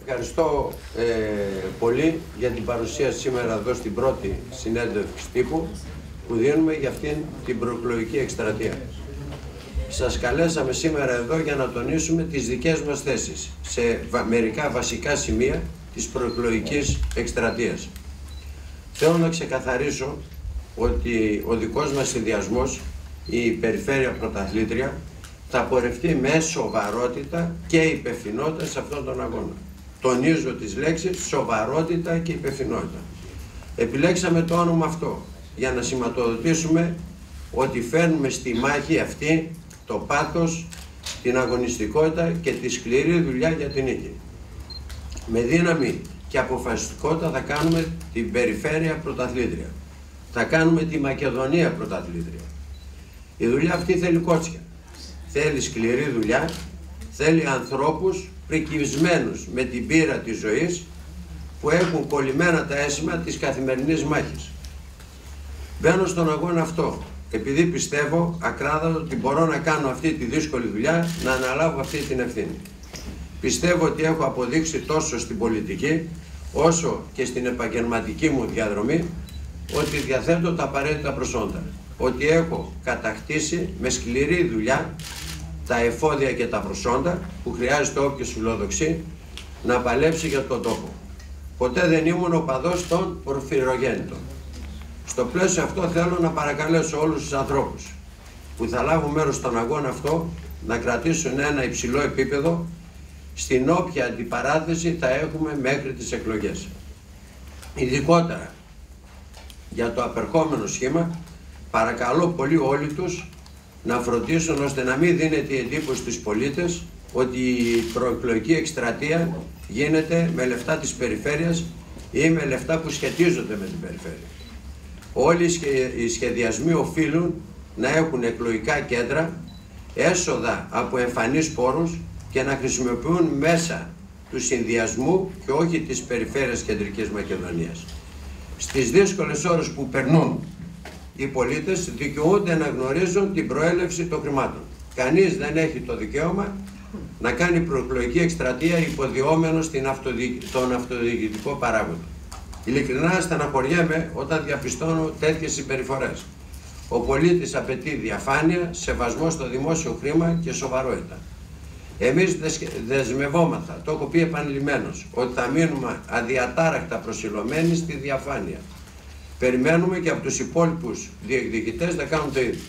Ευχαριστώ πολύ για την παρουσία σήμερα εδώ στην πρώτη συνέντευξη τύπου που δίνουμε για αυτήν την προεκλογική εκστρατεία. Σας καλέσαμε σήμερα εδώ για να τονίσουμε τις δικές μας θέσεις σε μερικά βασικά σημεία της προεκλογικής εκστρατείας. Θέλω να ξεκαθαρίσω ότι ο δικός μας συνδυασμός, η Περιφέρεια Πρωταθλήτρια, θα πορευτεί με σοβαρότητα και υπευθυνότητα σε αυτόν τον αγώνα. Τονίζω τις λέξεις σοβαρότητα και υπευθυνότητα. Επιλέξαμε το όνομα αυτό για να σηματοδοτήσουμε ότι φέρνουμε στη μάχη αυτή το πάθος, την αγωνιστικότητα και τη σκληρή δουλειά για την νίκη. Με δύναμη και αποφασιστικότητα θα κάνουμε την Περιφέρεια Πρωταθλήτρια. Θα κάνουμε τη Μακεδονία Πρωταθλήτρια. Η δουλειά αυτή θέλει κότσια. Θέλει σκληρή δουλειά, θέλει ανθρώπους πρικισμένους με την πείρα της ζωής που έχουν κολλημένα τα αίσθημα της καθημερινής μάχης. Μπαίνω στον αγώνα αυτό επειδή πιστεύω ακράδαντα ότι μπορώ να κάνω αυτή τη δύσκολη δουλειά, να αναλάβω αυτή την ευθύνη. Πιστεύω ότι έχω αποδείξει τόσο στην πολιτική όσο και στην επαγγελματική μου διαδρομή ότι διαθέτω τα απαραίτητα προσόντα. Ότι έχω κατακτήσει με σκληρή δουλειά τα εφόδια και τα προσόντα που χρειάζεται όποιος φιλοδοξεί να παλέψει για τον τόπο. Ποτέ δεν ήμουν οπαδός των Πορφυρογέννητων. Στο πλαίσιο αυτό θέλω να παρακαλέσω όλους τους ανθρώπους που θα λάβουν μέρος στον αγώνα αυτό να κρατήσουν ένα υψηλό επίπεδο στην όποια αντιπαράθεση θα έχουμε μέχρι τις εκλογές. Ειδικότερα για το απερχόμενο σχήμα, παρακαλώ πολύ όλοι τους να φροντίσουν ώστε να μην δίνεται η εντύπωση στους πολίτες ότι η προεκλογική εκστρατεία γίνεται με λεφτά της περιφέρειας ή με λεφτά που σχετίζονται με την περιφέρεια. Όλοι οι σχεδιασμοί οφείλουν να έχουν εκλογικά κέντρα, έσοδα από εμφανείς πόρους και να χρησιμοποιούν μέσα του συνδυασμού και όχι της περιφέρειας Κεντρικής Μακεδονίας. Στις δύσκολες ώρες που περνούν, οι πολίτες δικαιούνται να γνωρίζουν την προέλευση των χρημάτων. Κανείς δεν έχει το δικαίωμα να κάνει προεκλογική εκστρατεία υποδιόμενος τον αυτοδιοικητικό παράγοντα. Ειλικρινά στεναχωριέμαι όταν διαπιστώνω τέτοιες συμπεριφορές. Ο πολίτης απαιτεί διαφάνεια, σεβασμό στο δημόσιο χρήμα και σοβαρότητα. Εμείς δεσμευόμαθα, το έχω πει επανειλημμένως, ότι θα μείνουμε αδιατάρακτα προσιλωμένοι στη διαφάνεια. Περιμένουμε και από τους υπόλοιπους διεκδικητές να κάνουν το ίδιο.